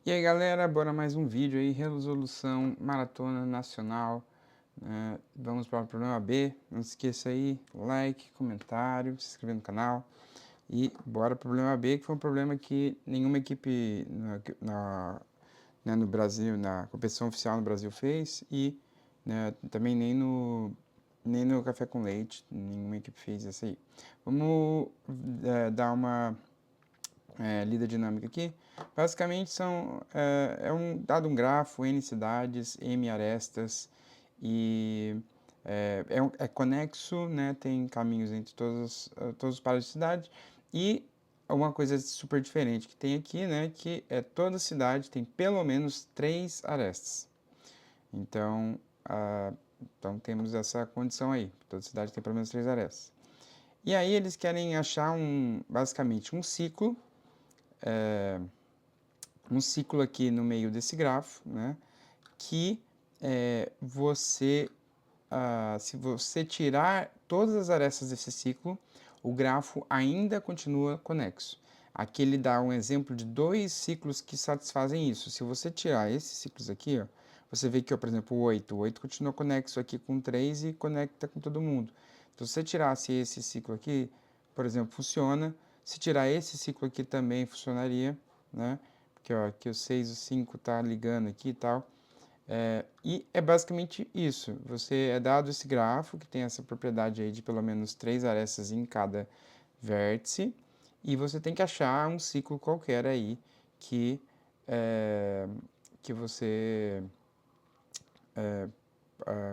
E aí galera, bora mais um vídeo aí, resolução maratona nacional, vamos para o problema B, não se esqueça aí, like, comentário, se inscrever no canal e bora pro problema B, que foi um problema que nenhuma equipe no Brasil, na competição oficial no Brasil fez e também nem no Café com Leite, nenhuma equipe fez essa aí. Vamos dar uma lida dinâmica aqui. Basicamente dado um grafo, n cidades, m arestas e é conexo, né? Tem caminhos entre todos os pares de cidade e uma coisa super diferente que tem aqui, né? Que é toda cidade tem pelo menos 3 arestas. Então, então temos essa condição aí. Toda cidade tem pelo menos 3 arestas. E aí eles querem achar basicamente um ciclo aqui no meio desse grafo, né, que se você tirar todas as arestas desse ciclo, o grafo ainda continua conexo. Aqui ele dá um exemplo de 2 ciclos que satisfazem isso. Se você tirar esses ciclos aqui, ó, você vê que, ó, por exemplo, o 8 continua conexo aqui com 3 e conecta com todo mundo. Então, se você tirasse esse ciclo aqui, por exemplo, funciona. Se tirar esse ciclo aqui também funcionaria, né? Porque ó, aqui o 6 e o 5 tá ligando aqui e tal. E é basicamente isso. Você é dado esse grafo, que tem essa propriedade aí de pelo menos 3 arestas em cada vértice, e você tem que achar um ciclo qualquer aí que, é, que você...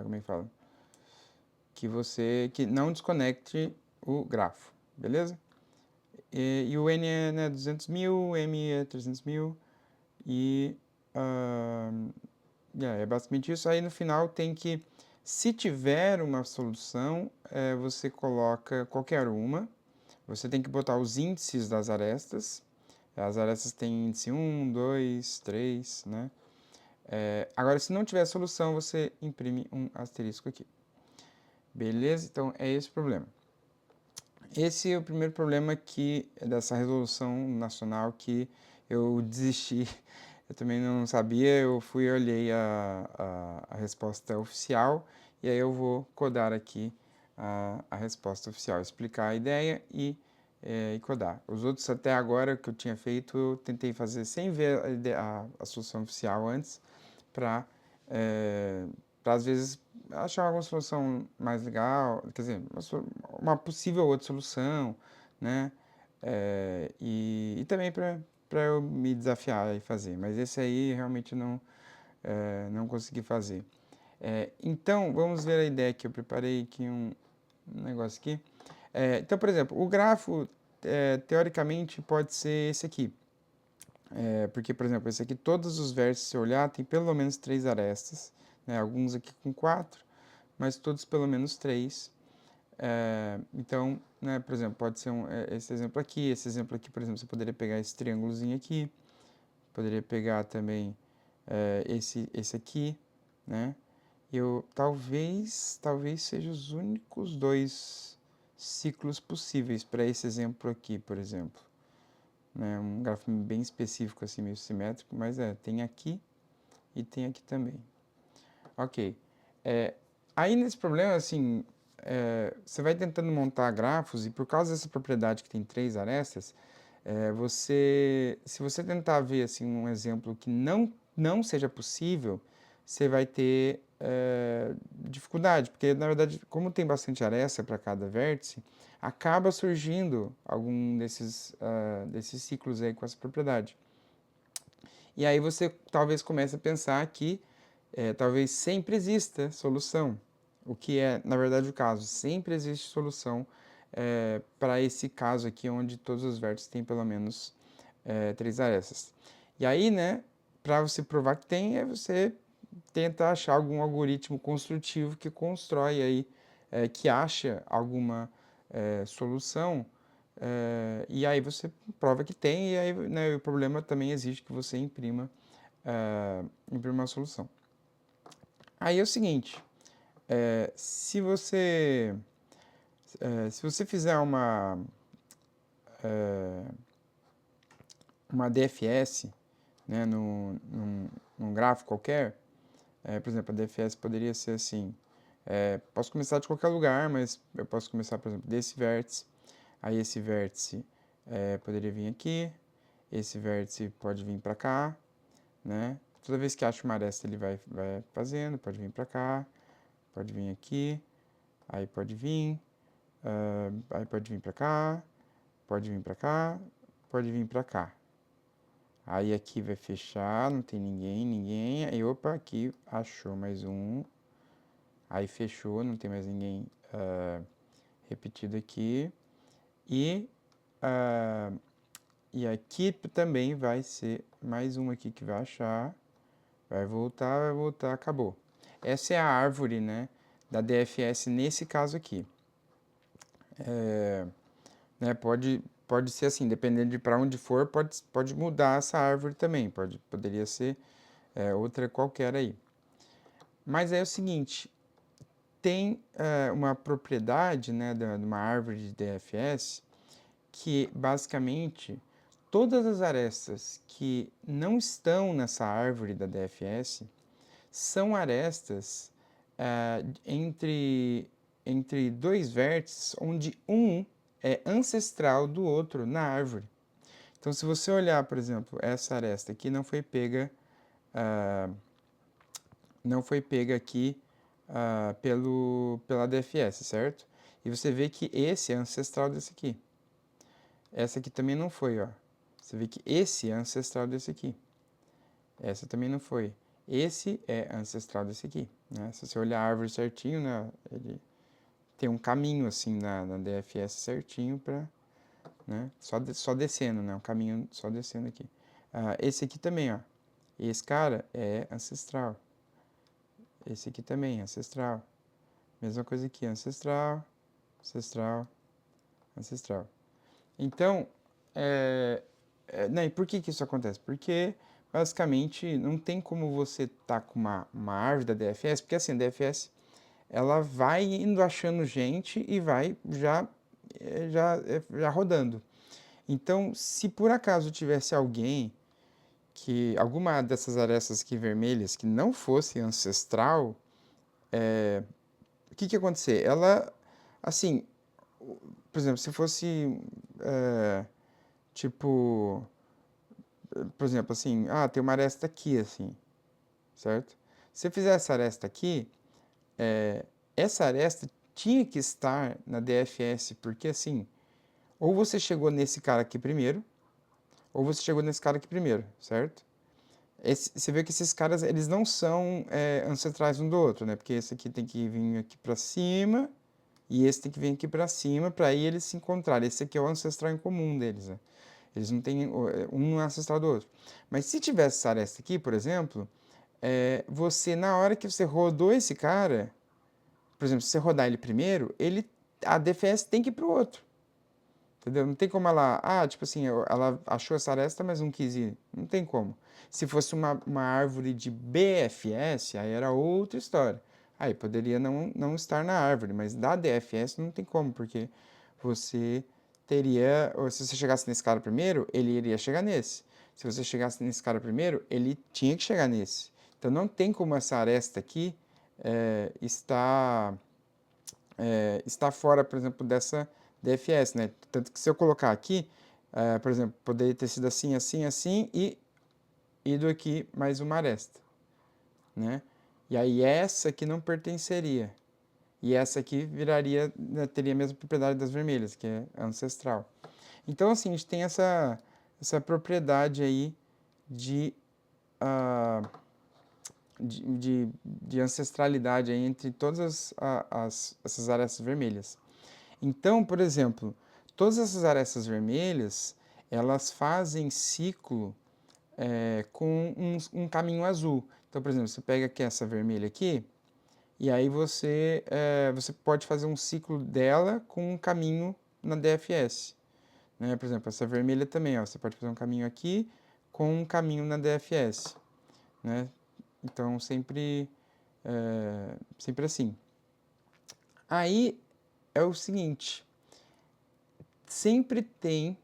como é que fala? Que não desconecte o grafo, beleza? E o n é, né, 200 mil, m é 300 mil, e é basicamente isso. Aí no final tem que, se tiver uma solução, você coloca qualquer uma. Você tem que botar os índices das arestas. As arestas têm índice 1, 2, 3, né? Agora, se não tiver solução, você imprime um asterisco aqui. Beleza? Então, é esse o problema. Esse é o primeiro problema dessa resolução nacional que eu desisti. Eu também não sabia, eu fui e olhei a resposta oficial e aí eu vou codar aqui a resposta oficial, explicar a ideia e codar. Os outros até agora que eu tinha feito, eu tentei fazer sem ver a solução oficial antes, para às vezes achar alguma solução mais legal, quer dizer, uma possível outra solução, né? E também para eu me desafiar e fazer, mas esse aí realmente não consegui fazer. Então, vamos ver a ideia que eu preparei aqui, um negócio aqui. Então, por exemplo, o grafo, teoricamente, pode ser esse aqui. Porque, por exemplo, esse aqui, todos os vértices, se olhar, tem pelo menos 3 arestas, né? Alguns aqui com 4, mas todos pelo menos 3. Então, né, por exemplo, pode ser esse exemplo aqui, por exemplo, você poderia pegar esse triângulozinho aqui, poderia pegar também esse aqui, né? Talvez sejam os únicos 2 ciclos possíveis para esse exemplo aqui, por exemplo. Né? Um grafo bem específico, assim, meio simétrico, mas tem aqui e tem aqui também. Ok. Aí nesse problema, assim, você vai tentando montar grafos e por causa dessa propriedade que tem 3 arestas, se você tentar ver assim, um exemplo que não seja possível, você vai ter dificuldade, porque na verdade, como tem bastante aresta para cada vértice, acaba surgindo algum desses ciclos aí com essa propriedade. E aí você talvez comece a pensar que talvez sempre exista solução, o que é, na verdade, o caso. Sempre existe solução para esse caso aqui, onde todos os vértices têm pelo menos 3 arestas. E aí, né, para você provar que tem, você tenta achar algum algoritmo construtivo que constrói aí, que acha alguma solução, e aí você prova que tem, e aí, né, o problema também exige que você imprima uma solução. Aí é o seguinte, se você fizer uma DFS, né, num gráfico qualquer, por exemplo, a DFS poderia ser assim, posso começar de qualquer lugar, mas eu posso começar, por exemplo, desse vértice, aí esse vértice poderia vir aqui, esse vértice pode vir para cá, né? Toda vez que acha uma aresta ele vai fazendo, pode vir para cá, pode vir aqui, aí pode vir, aí pode vir para cá, pode vir para cá, pode vir para cá. Aí aqui vai fechar, não tem ninguém, aí opa, aqui achou mais um, aí fechou, não tem mais ninguém repetido aqui, e, e aqui também vai ser mais um aqui que vai achar, vai voltar, acabou. Essa é a árvore, né, da DFS nesse caso aqui. Né, pode ser assim, dependendo de para onde for, pode mudar essa árvore também, poderia ser outra qualquer aí. Mas é o seguinte, tem uma propriedade, né, de uma árvore de DFS que basicamente todas as arestas que não estão nessa árvore da DFS são arestas entre dois vértices onde um é ancestral do outro na árvore. Então, se você olhar, por exemplo, essa aresta aqui não foi pega aqui pela DFS, certo? E você vê que esse é ancestral desse aqui. Essa aqui também não foi, ó. Você vê que esse é ancestral desse aqui. Essa também não foi. Esse é ancestral desse aqui, né? Se você olhar a árvore certinho, né, ele tem um caminho assim na DFS certinho para, né, só descendo, né, um caminho só descendo aqui. Esse aqui também, ó. Esse cara é ancestral. Esse aqui também é ancestral. Mesma coisa aqui, ancestral, ancestral, ancestral. Então, né, e por que isso acontece? Porque, basicamente, não tem como você tá com uma árvore da DFS, porque assim, a DFS, ela vai indo achando gente e vai já rodando. Então, se por acaso tivesse alguém alguma dessas arestas aqui vermelhas que não fosse ancestral, o que ia acontecer? Ela, assim, por exemplo, se fosse, tipo, por exemplo, assim, tem uma aresta aqui, assim, certo? Se eu fizer essa aresta aqui, essa aresta tinha que estar na DFS, porque assim, ou você chegou nesse cara aqui primeiro, ou você chegou nesse cara aqui primeiro, certo? Você vê que esses caras, eles não são ancestrais um do outro, né? Porque esse aqui tem que vir aqui pra cima, e esse tem que vir aqui pra cima, pra aí eles se encontrarem. Esse aqui é o ancestral em comum deles, né? Eles não têm, um não é ancestral do outro. Mas se tivesse essa aresta aqui, por exemplo, você, na hora que você rodou esse cara, por exemplo, se você rodar ele primeiro, a DFS tem que ir pro outro. Entendeu? Não tem como tipo assim, ela achou essa aresta, mas não quis ir. Não tem como. Se fosse uma árvore de BFS, aí era outra história. Aí poderia não estar na árvore, mas da DFS não tem como, porque você teria, ou se você chegasse nesse cara primeiro, ele iria chegar nesse. Se você chegasse nesse cara primeiro, ele tinha que chegar nesse. Então não tem como essa aresta aqui está fora, por exemplo, dessa DFS, né? Tanto que se eu colocar aqui, por exemplo, poderia ter sido assim, assim, assim e ido aqui mais uma aresta, né? E aí essa aqui não pertenceria. E essa aqui viraria, né, teria a mesma propriedade das vermelhas, que é ancestral. Então, assim, a gente tem essa propriedade aí de, uh, de ancestralidade aí entre todas essas arestas vermelhas. Então, por exemplo, todas essas arestas vermelhas, elas fazem ciclo com um caminho azul. Então, por exemplo, você pega aqui essa vermelha aqui, e aí você pode fazer um ciclo dela com um caminho na DFS. Né? Por exemplo, essa vermelha também, ó, você pode fazer um caminho aqui com um caminho na DFS. Né? Então, sempre assim. Aí é o seguinte, sempre tem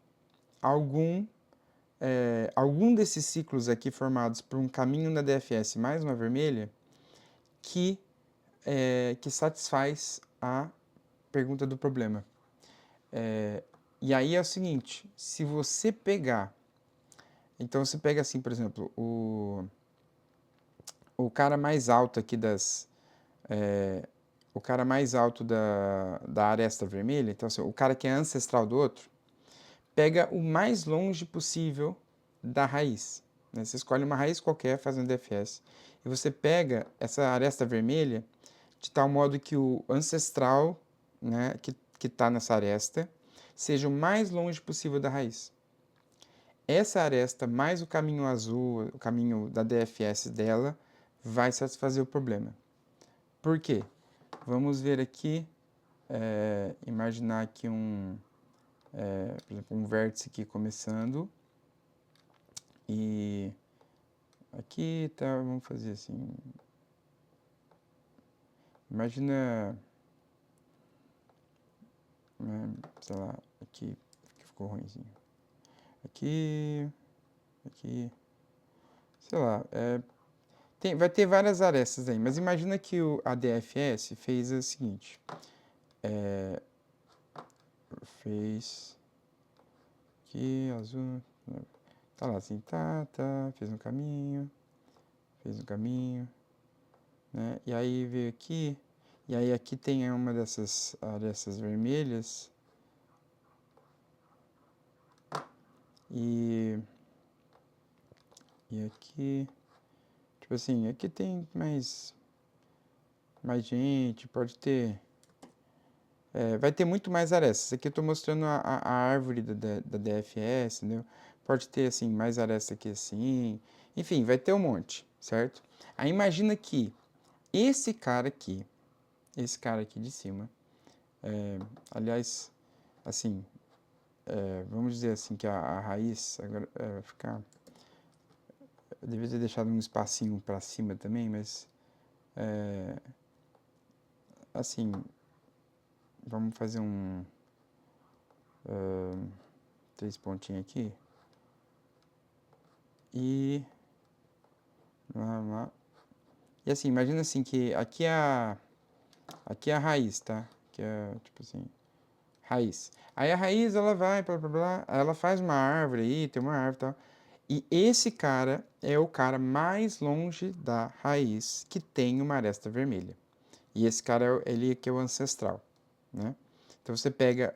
algum algum desses ciclos aqui formados por um caminho na DFS mais uma vermelha que satisfaz a pergunta do problema. E aí é o seguinte, se você pegar, então você pega assim, por exemplo, o cara mais alto aqui o cara mais alto da aresta vermelha, então assim, o cara que é ancestral do outro, pega o mais longe possível da raiz. Né? Você escolhe uma raiz qualquer, faz um DFS, e você pega essa aresta vermelha de tal modo que o ancestral, né, que está nessa aresta seja o mais longe possível da raiz. Essa aresta mais o caminho azul, o caminho da DFS dela, vai satisfazer o problema. Por quê? Vamos ver aqui, imaginar aqui por exemplo, um vértice aqui começando. E aqui tá, vamos fazer assim. Imagina, sei lá, aqui ficou ruimzinho. Aqui, sei lá, vai ter várias arestas aí, mas imagina que a DFS fez o seguinte, fez aqui, azul, tá lá assim, fez um caminho, né, e aí veio aqui, e aí aqui tem uma dessas arestas vermelhas, e aqui, tipo assim, aqui tem mais gente, pode ter, vai ter muito mais arestas. Aqui eu estou mostrando a árvore da DFS, entendeu? Pode ter, assim, mais arestas aqui assim, enfim, vai ter um monte, certo? Aí imagina que esse cara aqui de cima, aliás, assim, vamos dizer assim que a raiz, agora, vai ficar, eu devia ter deixado um espacinho para cima também, mas assim, vamos fazer um 3 pontinhos aqui e lá. E assim, imagina assim que aqui é a raiz, tá? Que é tipo assim, raiz. Aí a raiz ela vai, blá blá blá, ela faz uma árvore aí, tem uma árvore e tal. E esse cara é o cara mais longe da raiz que tem uma aresta vermelha. E esse cara, ele que é o ancestral, né? Então você pega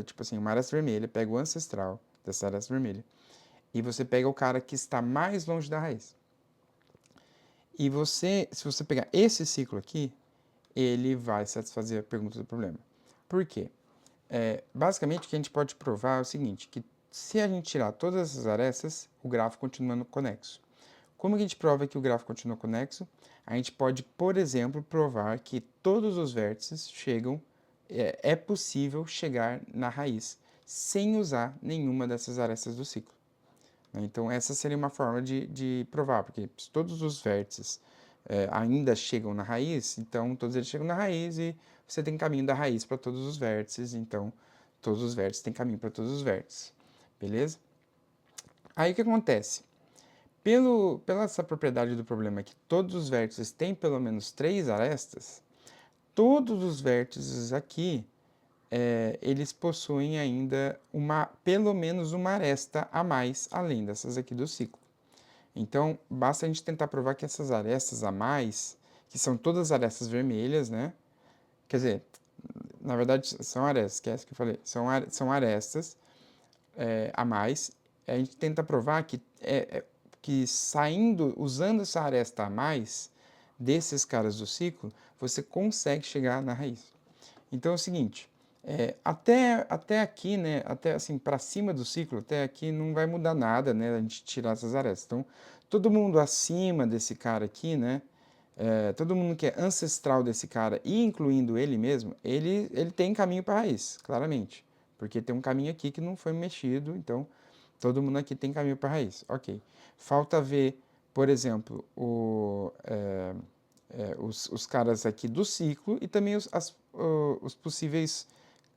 tipo assim, uma aresta vermelha, pega o ancestral dessa aresta vermelha, e você pega o cara que está mais longe da raiz. E se você pegar esse ciclo aqui, ele vai satisfazer a pergunta do problema. Por quê? Basicamente, o que a gente pode provar é o seguinte, que se a gente tirar todas essas arestas, o grafo continua conexo. Como a gente prova que o grafo continua conexo? A gente pode, por exemplo, provar que todos os vértices chegam, é possível chegar na raiz, sem usar nenhuma dessas arestas do ciclo. Então, essa seria uma forma de provar, porque se todos os vértices ainda chegam na raiz, então todos eles chegam na raiz e você tem caminho da raiz para todos os vértices, então todos os vértices têm caminho para todos os vértices, beleza? Aí o que acontece? Pela essa propriedade do problema que todos os vértices têm pelo menos 3 arestas, todos os vértices aqui eles possuem ainda pelo menos uma aresta a mais, além dessas aqui do ciclo. Então, basta a gente tentar provar que essas arestas a mais, que são todas arestas vermelhas, né? Quer dizer, na verdade são arestas, esquece que eu falei, são arestas a mais. A gente tenta provar que usando essa aresta a mais, desses caras do ciclo, você consegue chegar na raiz. Então é o seguinte, até aqui, né, até assim, para cima do ciclo, até aqui não vai mudar nada, né, a gente tirar essas arestas. Então, todo mundo acima desse cara aqui, né, todo mundo que é ancestral desse cara, e incluindo ele mesmo, ele tem caminho para a raiz, claramente. Porque tem um caminho aqui que não foi mexido, então todo mundo aqui tem caminho para a raiz. Ok. Falta ver, por exemplo, os caras aqui do ciclo e também os possíveis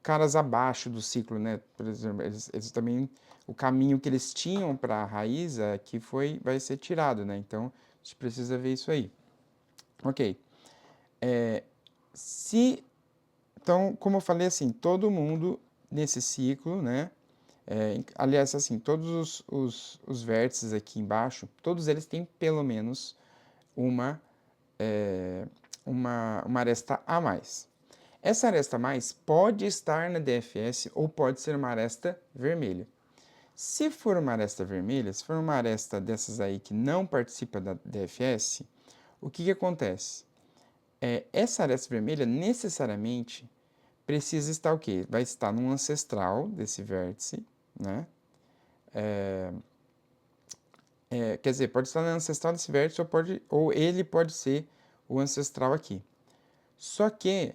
caras abaixo do ciclo, né? Por exemplo, eles também, o caminho que eles tinham para a raiz aqui vai ser tirado, né? Então, a gente precisa ver isso aí. Ok. Se, então, como eu falei assim, todo mundo nesse ciclo, né? Aliás, assim, todos os vértices aqui embaixo, todos eles têm pelo menos uma, uma aresta a mais. Essa aresta a mais pode estar na DFS ou pode ser uma aresta vermelha. Se for uma aresta vermelha, se for uma aresta dessas aí que não participa da DFS, o que acontece? Essa aresta vermelha necessariamente precisa estar o quê? Vai estar num ancestral desse vértice, né? Quer dizer, pode estar no ancestral desse vértice ou ele pode ser o ancestral aqui. Só que,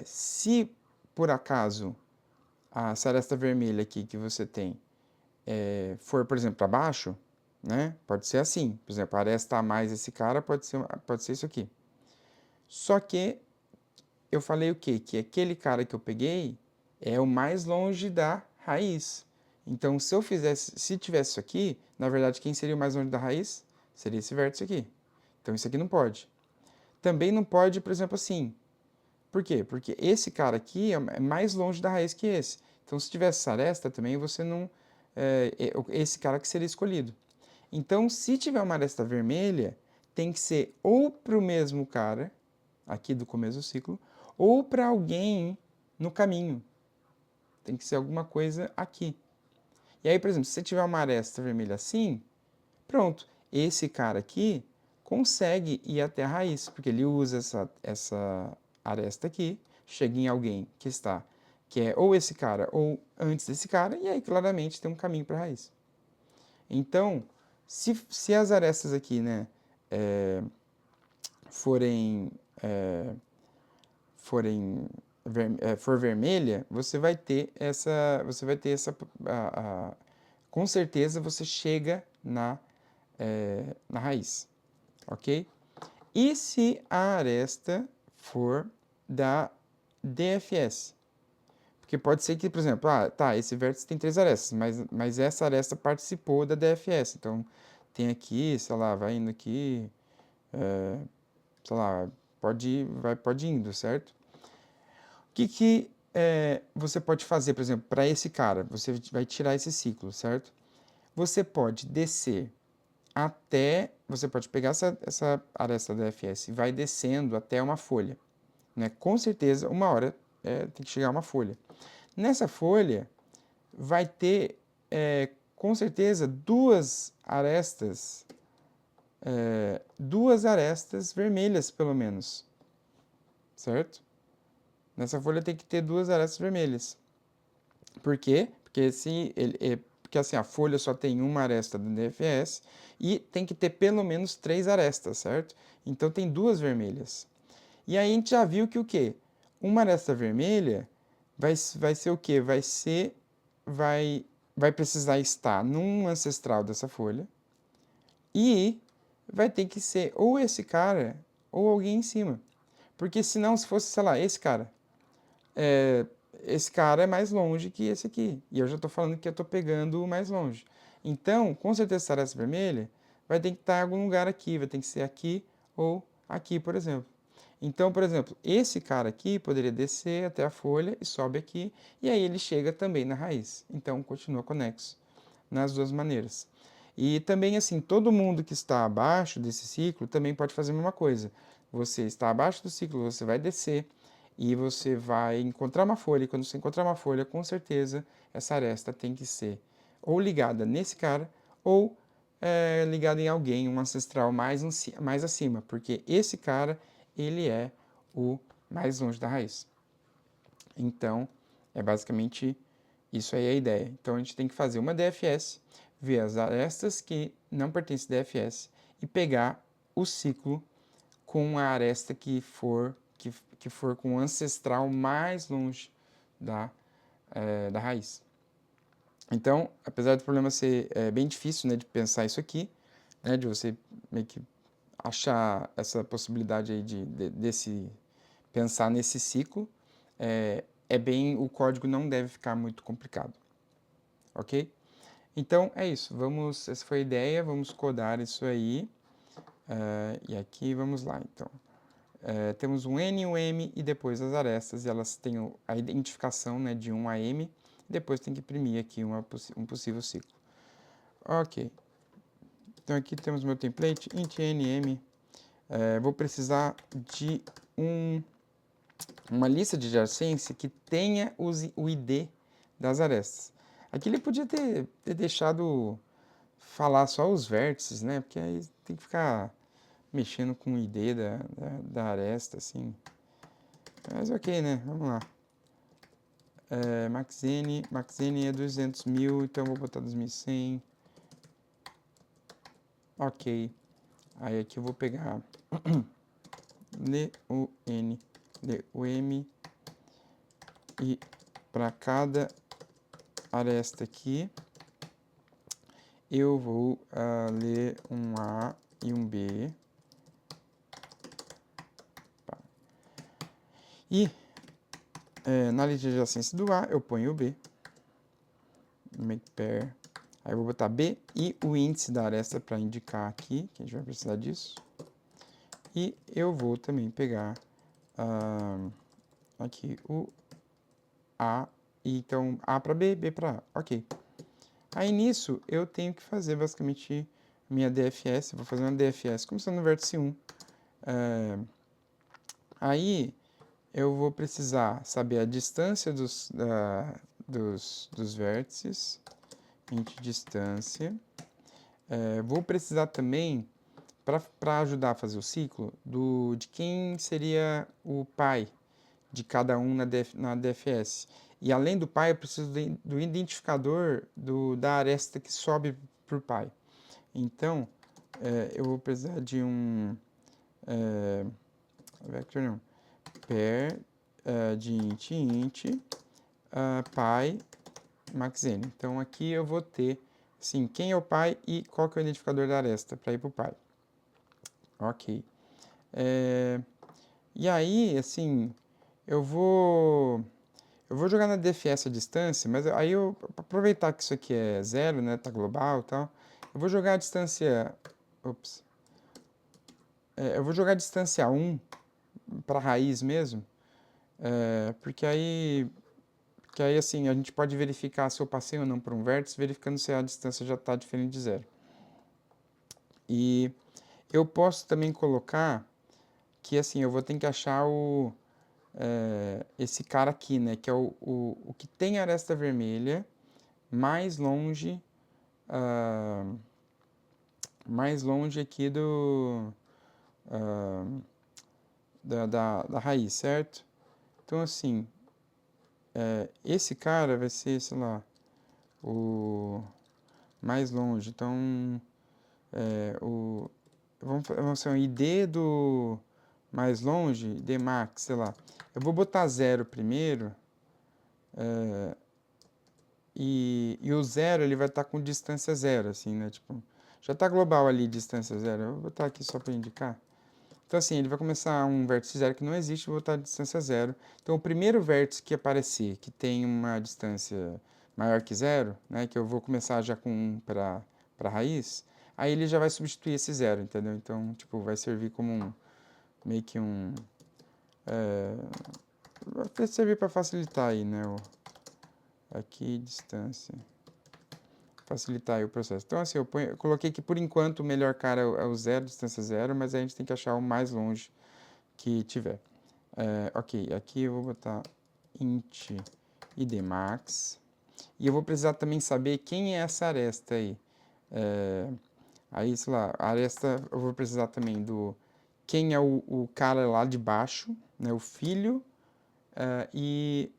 se por acaso a aresta vermelha aqui que você tem for, por exemplo, para baixo, né? Pode ser assim. Por exemplo, a aresta a mais esse cara pode ser isso aqui. Só que eu falei o quê? Que aquele cara que eu peguei é o mais longe da raiz. Então, se tivesse isso aqui, na verdade, quem seria o mais longe da raiz? Seria esse vértice aqui. Então, isso aqui não pode. Também não pode, por exemplo, assim. Por quê? Porque esse cara aqui é mais longe da raiz que esse. Então, se tivesse essa aresta também, você não... esse cara que seria escolhido. Então, se tiver uma aresta vermelha, tem que ser ou para o mesmo cara, aqui do começo do ciclo, ou para alguém no caminho. Tem que ser alguma coisa aqui. E aí, por exemplo, se você tiver uma aresta vermelha assim, pronto. Esse cara aqui consegue ir até a raiz, porque ele usa essa aresta aqui, chega em alguém que é ou esse cara ou antes desse cara, e aí claramente tem um caminho para a raiz. Então, se as arestas aqui, né, forem, for vermelha, você vai ter essa, com certeza você chega na raiz, ok? E se a aresta for da DFS? Porque pode ser que, por exemplo, esse vértice tem 3 arestas, mas essa aresta participou da DFS. Então, tem aqui, sei lá, vai indo aqui, sei lá, pode indo, certo? O que você pode fazer, por exemplo, para esse cara? Você vai tirar esse ciclo, certo? Você pode descer você pode pegar essa aresta da DFS e vai descendo até uma folha, né? Com certeza, uma hora tem que chegar a uma folha. Nessa folha vai ter, com certeza, duas arestas vermelhas, pelo menos, certo? Nessa folha tem que ter duas arestas vermelhas. Por quê? Porque assim, a folha só tem uma aresta do DFS e tem que ter pelo menos 3 arestas, certo? Então tem duas vermelhas. E aí a gente já viu que o quê? Uma aresta vermelha vai ser o quê? Vai, vai precisar estar num ancestral dessa folha e vai ter que ser ou esse cara ou alguém em cima. Porque senão, se fosse, sei lá, é, esse cara é mais longe que esse aqui. E eu já estou falando que eu estou pegando o mais longe. Então, com certeza, essa aresta vermelha vai ter que estar em algum lugar aqui. Vai ter que ser aqui ou aqui, por exemplo. Então, por exemplo, esse cara aqui poderia descer até a folha e sobe aqui. E aí ele chega também na raiz. Então, continua conexo nas duas maneiras. E também, assim, todo mundo que está abaixo desse ciclo também pode fazer a mesma coisa. Você está abaixo do ciclo, você vai descer e você vai encontrar uma folha. E quando você encontrar uma folha, com certeza essa aresta tem que ser ou ligada nesse cara ou ligada em alguém, um ancestral mais acima, porque esse cara, ele é o mais longe da raiz. Então, é basicamente isso aí a ideia. Então, a gente tem que fazer uma DFS, ver as arestas que não pertencem à DFS e pegar o ciclo com a aresta que for com o ancestral mais longe da raiz. Então, apesar do problema ser bem difícil, né, de pensar isso aqui, né, de você meio que achar essa possibilidade aí desse pensar nesse ciclo, o código não deve ficar muito complicado, ok? Então, é isso, essa foi a ideia, vamos codar isso aí, e aqui, vamos lá, então. Temos um N e um M e depois as arestas, e elas têm a identificação, né, de 1 a M, e depois tem que imprimir aqui um possível ciclo. Ok, então aqui temos meu template, int nm, vou precisar de uma lista de adjacência que tenha o ID das arestas. Aqui ele podia ter deixado falar só os vértices, né? Porque aí tem que ficar mexendo com o ID da aresta, assim. Mas ok, né? Vamos lá. Maxn é 200 mil, então vou botar 2100. Ok. Aí aqui eu vou pegar LUN, LUM, e para cada aresta aqui, eu vou ler um A e um B. E na lista de adjacência do A, eu ponho o B. Make pair. Aí eu vou botar B e o índice da aresta para indicar aqui, que a gente vai precisar disso. E eu vou também pegar aqui o A, então A para B, B para A. Ok. Aí nisso eu tenho que fazer basicamente minha DFS, vou fazer uma DFS começando no vértice 1. Aí eu vou precisar saber a distância dos vértices, int distância. Vou precisar também, para ajudar a fazer o ciclo, de quem seria o pai de cada um na DFS. E além do pai, eu preciso do identificador da aresta que sobe para o pai. Então, eu vou precisar de um vector não, pair de int pai maxn. Então aqui eu vou ter assim, quem é o pai e qual que é o identificador da aresta para ir para o pai. Ok. E aí, assim, eu vou jogar na DFS a distância, mas aí pra aproveitar que isso aqui é zero, né, tá global e tal, eu vou jogar a distância, eu vou jogar a distância 1 para raiz mesmo, porque aí assim, a gente pode verificar se eu passei ou não por um vértice, verificando se a distância já está diferente de zero. E eu posso também colocar que, assim, eu vou ter que achar esse cara aqui, né, que é o que tem aresta vermelha mais longe aqui da raiz, certo? Então, assim, esse cara vai ser, sei lá, o mais longe. Então, vamos ser um ID do mais longe, ID max, sei lá. Eu vou botar 0 primeiro, e o 0 ele vai estar com distância 0, assim, né? Tipo, já está global ali, distância 0. Eu vou botar aqui só para indicar. Então, assim, ele vai começar um vértice 0 que não existe, eu vou botar a distância 0. Então, o primeiro vértice que aparecer, que tem uma distância maior que 0, né? Que eu vou começar já com 1 para a raiz, aí ele já vai substituir esse 0, entendeu? Então, tipo, vai servir como meio que vai servir para facilitar aí, né? Aqui, distância. Facilitar aí o processo. Então, assim, eu coloquei que por enquanto o melhor cara é o 0, distância 0, mas a gente tem que achar o mais longe que tiver. Ok, aqui eu vou botar int idmax. E eu vou precisar também saber quem é essa aresta aí. Aí, sei lá, a aresta eu vou precisar também quem é o cara lá de baixo, né, o filho, e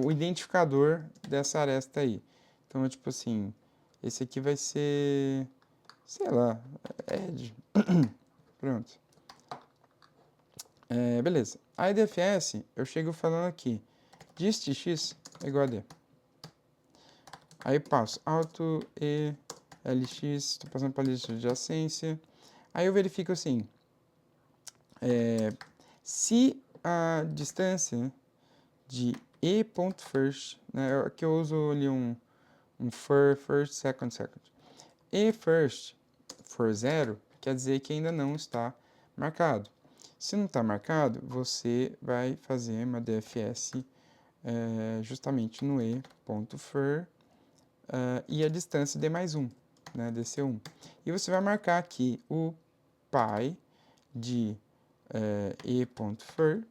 o identificador dessa aresta aí. Então, é tipo assim, esse aqui vai ser, sei lá, Ed. Pronto. Beleza. A IDFS, eu chego falando aqui, dist_x é igual a D. Aí passo auto e lx, estou passando para a lista de adjacência. Aí eu verifico assim, se a distância de e.first, né? Aqui eu uso ali um first, second, second. E first for 0, quer dizer que ainda não está marcado. Se não está marcado, você vai fazer uma DFS justamente no e.for e a distância d mais 1, né, dc1. E você vai marcar aqui o pi de e.for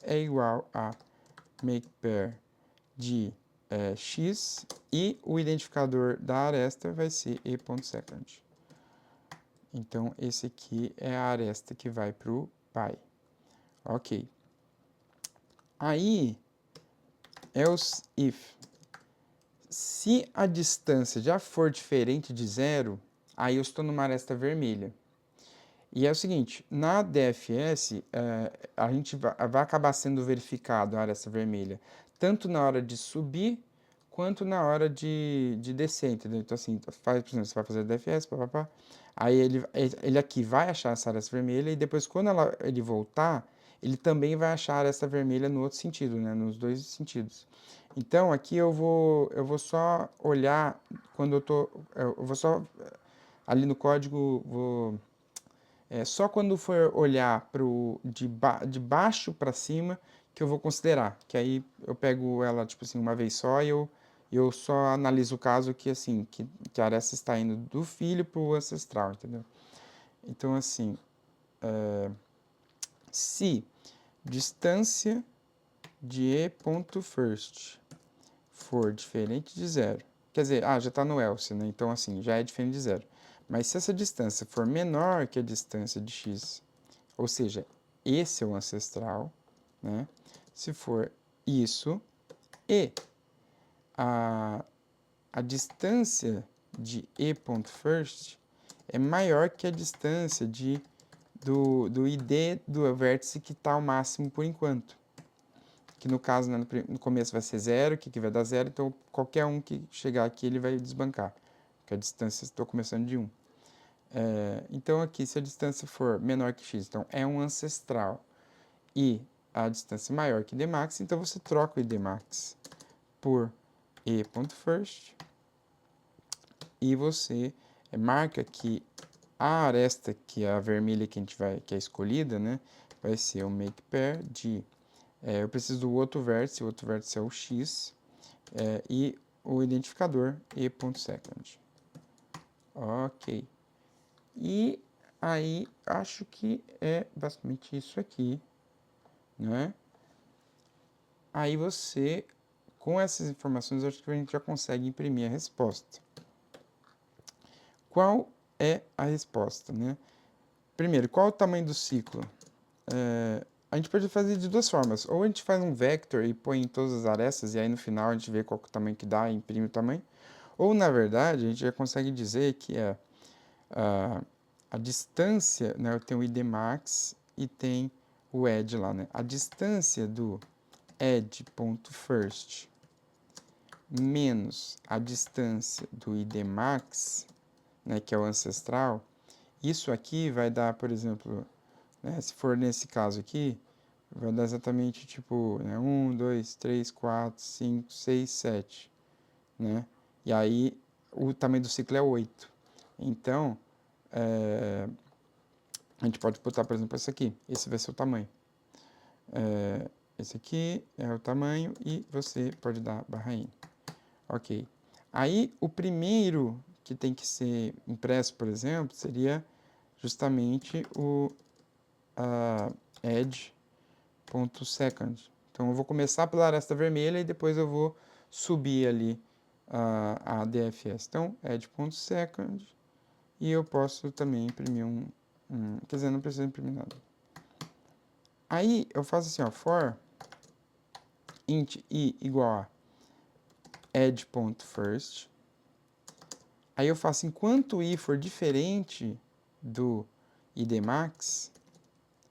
é igual a makePair de x e o identificador da aresta vai ser e.second. Então, esse aqui é a aresta que vai para o pi. Ok. Aí, else if. Se a distância já for diferente de 0, aí eu estou numa aresta vermelha. E é o seguinte, na DFS, a gente vai acabar sendo verificado a aresta vermelha, tanto na hora de subir, quanto na hora de descer, entendeu? Então, assim, por exemplo, você vai fazer a DFS, papapá, aí ele aqui vai achar essa aresta vermelha, e depois, quando ele voltar, ele também vai achar a aresta vermelha no outro sentido, né? Nos dois sentidos. Então, aqui eu vou só olhar, quando eu vou só, ali no código, só quando for olhar de baixo para cima que eu vou considerar. Que aí eu pego ela, tipo assim, uma vez só e eu só analiso o caso que, assim, que a aresta está indo do filho para o ancestral, entendeu? Então, assim, se distância de e.first for diferente de 0, quer dizer, já está no else, né? Então, assim, já é diferente de 0. Mas se essa distância for menor que a distância de x, ou seja, esse é o ancestral, né? Se for isso, e a distância de e.first é maior que a distância do id do vértice que está ao máximo por enquanto. Que no caso, né, no começo vai ser 0, que aqui vai dar 0, então qualquer um que chegar aqui ele vai desbancar, porque a distância, estou começando de 1. Então aqui, se a distância for menor que x, então é um ancestral, e a distância maior que dmax, então você troca o idmax por e.first, e você marca que a aresta, que é a vermelha que que é escolhida, né, vai ser o makePair de... eu preciso do outro vértice, o outro vértice é o x, e o identificador e.second. Ok. E aí, acho que é basicamente isso aqui, né? Aí você, com essas informações, acho que a gente já consegue imprimir a resposta. Qual é a resposta, né? Primeiro, qual é o tamanho do ciclo? A gente pode fazer de duas formas. Ou a gente faz um vector e põe em todas as arestas, e aí no final a gente vê qual é o tamanho que dá e imprime o tamanho. Ou, na verdade, a gente já consegue dizer que a distância, né? Eu tenho o id max e tem o edge lá, né? A distância do edge.first menos a distância do id max, né, que é o ancestral, isso aqui vai dar, por exemplo, né, se for nesse caso aqui, vai dar exatamente tipo, né, 1, 2, 3, 4, 5, 6, 7, né? E aí o tamanho do ciclo é 8. Então, a gente pode botar, por exemplo, esse aqui. Esse vai ser o tamanho. Esse aqui é o tamanho e você pode dar /n. Ok. Aí, o primeiro que tem que ser impresso, por exemplo, seria justamente o edge.second. Então, eu vou começar pela aresta vermelha e depois eu vou subir ali a DFS. Então, edge.second, e eu posso também imprimir quer dizer, não preciso imprimir nada. Aí, eu faço assim, ó, for int i igual a edge.first. Aí eu faço, enquanto i for diferente do idmax,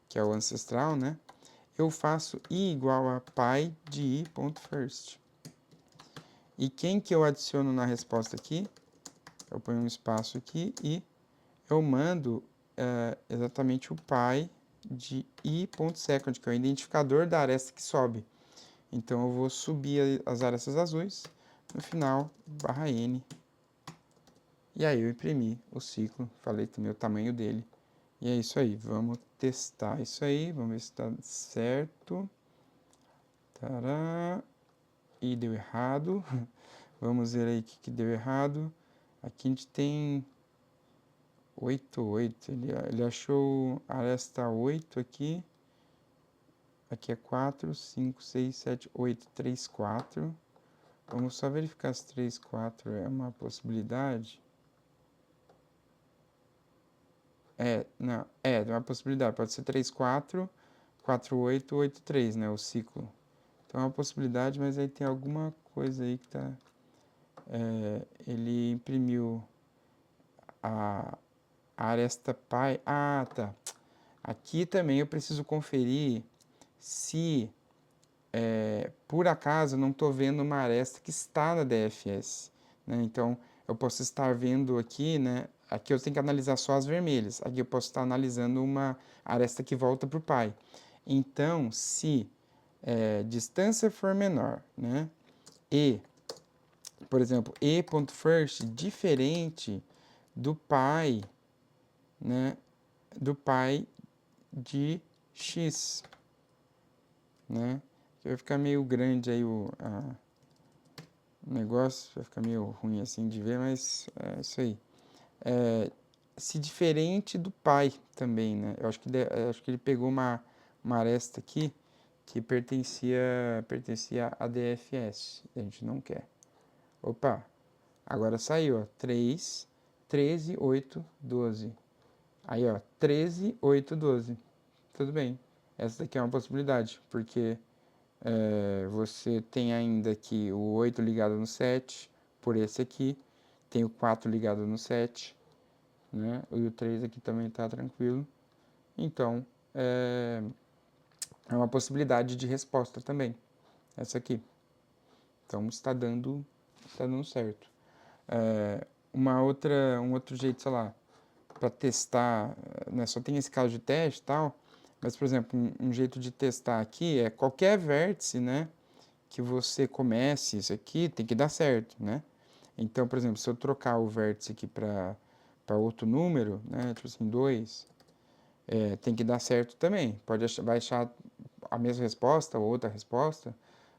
que é o ancestral, né? Eu faço i igual a pi de i.first. E quem que eu adiciono na resposta aqui? Eu ponho um espaço aqui e eu mando exatamente o pi de i.second, que é o identificador da aresta que sobe. Então, eu vou subir as arestas azuis, no final, barra N. E aí eu imprimi o ciclo, falei também o tamanho dele. E é isso aí, vamos testar isso aí, vamos ver se está certo. Tará. E deu errado. Vamos ver aí o que deu errado. Aqui a gente tem 8, 8. Ele achou a aresta 8 aqui. Aqui é 4, 5, 6, 7, 8, 3, 4. Vamos só verificar se 3, 4 é uma possibilidade. Não, é uma possibilidade. Pode ser 3, 4, 4, 8, 8, 3, né? O ciclo. Então é uma possibilidade, mas aí tem alguma coisa aí que tá... ele imprimiu a aresta pi. Ah, tá. Aqui também eu preciso conferir se, por acaso, eu não estou vendo uma aresta que está na DFS. Né? Então, eu posso estar vendo aqui, né? Aqui eu tenho que analisar só as vermelhas. Aqui eu posso estar analisando uma aresta que volta para o pi. Então, se distância for menor, né? E, por exemplo, e.first diferente do pi, né? Do pi de x, né? Vai ficar meio grande aí o negócio, vai ficar meio ruim assim de ver, mas é isso aí. Se diferente do pi também, né? Eu acho que ele pegou uma aresta aqui que pertencia a DFS, a gente não quer. Opa, agora saiu, ó, 3, 13, 8, 12. Aí, ó, 13, 8, 12. Tudo bem. Essa daqui é uma possibilidade, porque você tem ainda aqui o 8 ligado no 7, por esse aqui. Tem o 4 ligado no 7, né? E o 3 aqui também está tranquilo. Então, é uma possibilidade de resposta também, essa aqui. Então, está dando certo. Um outro jeito, sei lá, para testar, né? Só tem esse caso de teste e tal, mas, por exemplo, um jeito de testar aqui é qualquer vértice, né? Que você comece isso aqui, tem que dar certo, né? Então, por exemplo, se eu trocar o vértice aqui para outro número, né? Tipo assim, 2, tem que dar certo também. Vai achar a mesma resposta ou outra resposta,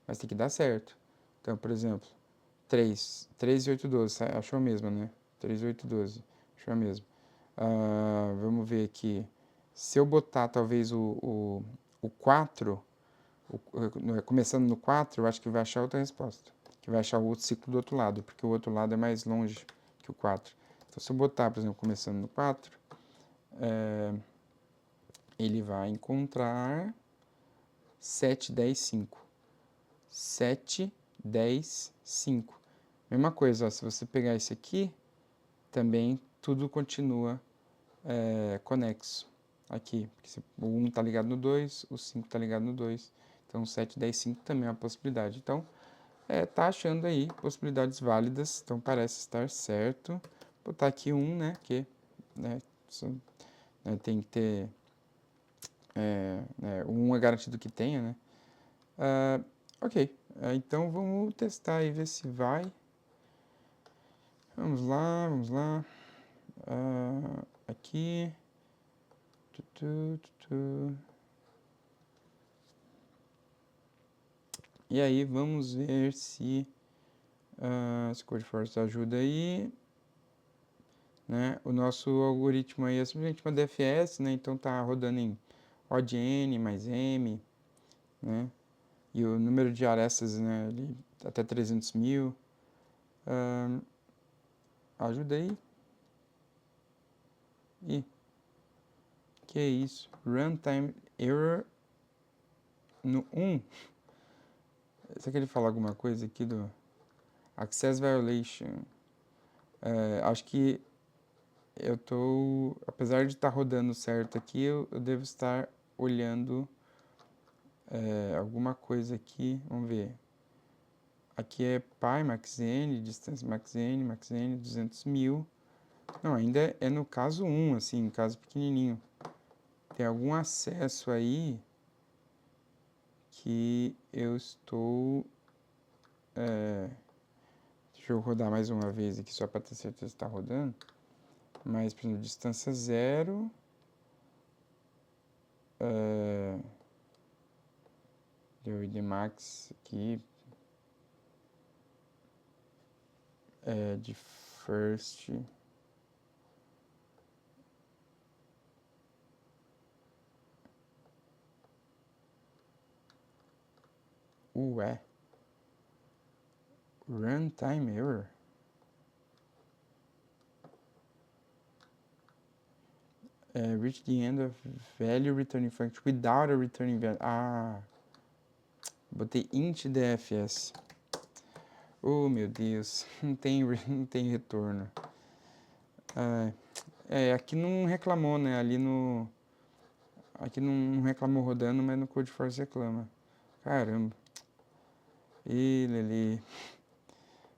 mas tem que dar certo. Então, por exemplo, 3 e 8, 12, achou a mesma, né? 3 e 8, 12, achou a mesma. Vamos ver aqui. Se eu botar talvez o 4, começando no 4, eu acho que vai achar outra resposta. Que vai achar o outro ciclo do outro lado, porque o outro lado é mais longe que o 4. Então, se eu botar, por exemplo, começando no 4, ele vai encontrar 7, 10, 5. 7, 10, 5. Mesma coisa, ó, se você pegar esse aqui, também tudo continua conexo aqui. Porque o 1 está ligado no 2, o 5 está ligado no 2. Então, 7, 10, 5 também é uma possibilidade. Então, tá achando aí possibilidades válidas. Então, parece estar certo. Vou botar aqui 1, né? Que tem que ter... o 1 é garantido que tenha, né? Ok. Então, vamos testar e ver se vai. Vamos lá, vamos lá. Aqui. E aí, vamos ver se a Codeforce ajuda aí. Né? O nosso algoritmo aí é simplesmente uma DFS, né? Então tá rodando em ODN mais M, né? E o número de arestas, né? Ali, até 300 mil. Ajuda aí. E que é isso? Runtime error no 1. Será que ele fala alguma coisa aqui do Access Violation? Acho que eu tô... Apesar de estar rodando certo aqui, eu devo estar olhando alguma coisa aqui. Vamos ver. Aqui é pi, max n, distância max n, 200 mil. Não, ainda é no caso 1, assim, caso pequenininho. Tem algum acesso aí que eu estou... deixa eu rodar mais uma vez aqui, só para ter certeza que está rodando. Mas, por exemplo, distância 0... deu id max aqui, de first, ué, runtime error, reach the end of value returning function without a returning value. Botei int dfs. Oh, meu Deus, não tem retorno. Aqui não reclamou, né? Aqui não reclamou rodando, mas no Codeforce reclama. Caramba. Ih, Lili.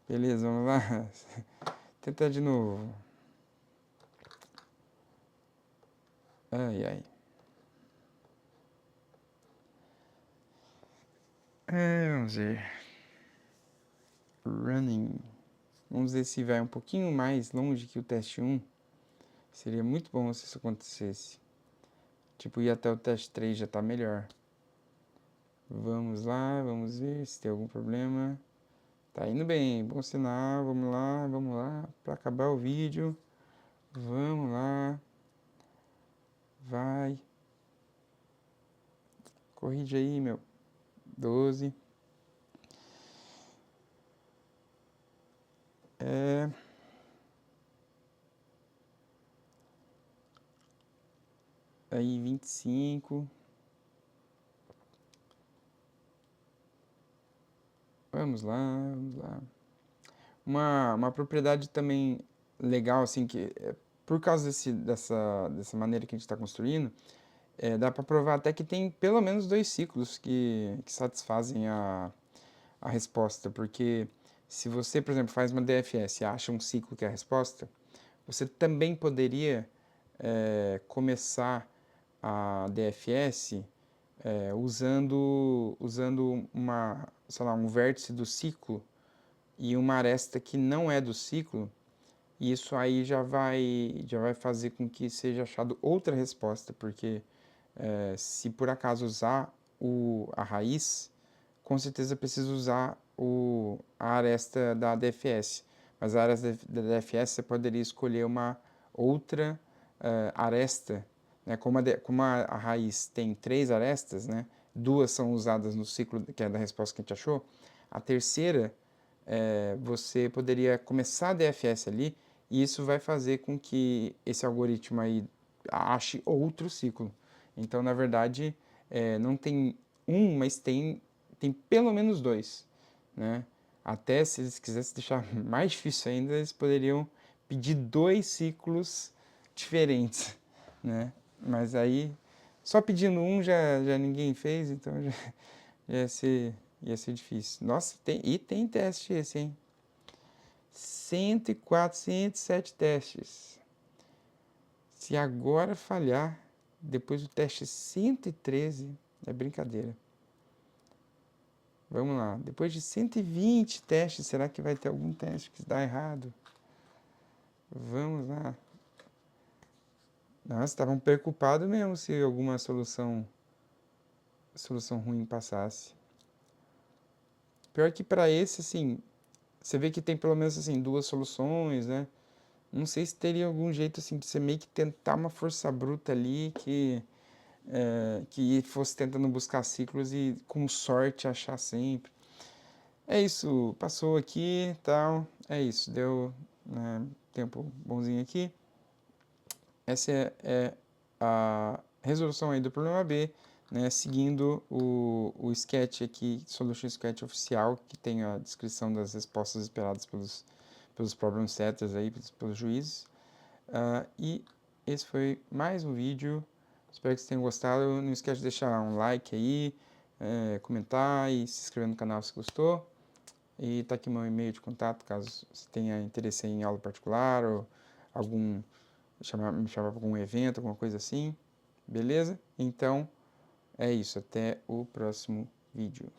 Beleza, vamos lá. Tentar de novo. Ai, ai. Vamos ver. Running. Vamos ver se vai um pouquinho mais longe que o teste 1. Seria muito bom se isso acontecesse. Tipo, ir até o teste 3 já tá melhor. Vamos lá, vamos ver se tem algum problema. Tá indo bem, bom sinal. Vamos lá. Pra acabar o vídeo. Vamos lá. Vai. Corrige aí, meu. 12. Aí 25. Vamos lá. Uma propriedade também legal, assim, que por causa dessa maneira que a gente está construindo, dá para provar até que tem pelo menos 2 ciclos que satisfazem a resposta, porque se você, por exemplo, faz uma DFS e acha um ciclo que é a resposta, você também poderia começar a DFS usando sei lá, um vértice do ciclo e uma aresta que não é do ciclo, e isso aí já vai fazer com que seja achado outra resposta, porque se por acaso usar a raiz, com certeza precisa usar a aresta da DFS. Mas a aresta da DFS você poderia escolher uma outra aresta, né? Como a raiz tem 3 arestas, né? 2 são usadas no ciclo, que é da resposta que a gente achou. A terceira, você poderia começar a DFS ali, e isso vai fazer com que esse algoritmo aí ache outro ciclo. Então, na verdade, não tem um, mas tem pelo menos 2, né? Até se eles quisessem deixar mais difícil ainda, eles poderiam pedir 2 ciclos diferentes, né? Mas aí, só pedindo um já ninguém fez, então já ia ser difícil. Nossa, tem teste esse, hein? 104, 107 testes. Se agora falhar, depois do teste 113, é brincadeira. Vamos lá. Depois de 120 testes, será que vai ter algum teste que dá errado? Vamos lá. Nossa, estavam preocupados mesmo se alguma solução ruim passasse. Pior que para esse, assim, você vê que tem pelo menos assim 2 soluções, né? Não sei se teria algum jeito assim de você meio que tentar uma força bruta ali que fosse tentando buscar ciclos e com sorte achar sempre. É isso, passou aqui, tal, é isso, deu tempo bonzinho aqui. Essa é a resolução aí do problema B, né, seguindo o sketch aqui, Solution Sketch oficial, que tem a descrição das respostas esperadas pelos problem setters aí, pelos juízes. E esse foi mais um vídeo, espero que vocês tenham gostado. Não esquece de deixar um like aí, comentar e se inscrever no canal se gostou. E tá aqui meu e-mail de contato, caso você tenha interesse em aula particular ou me chamar para algum evento, alguma coisa assim. Beleza? Então, é isso. Até o próximo vídeo. vídeo.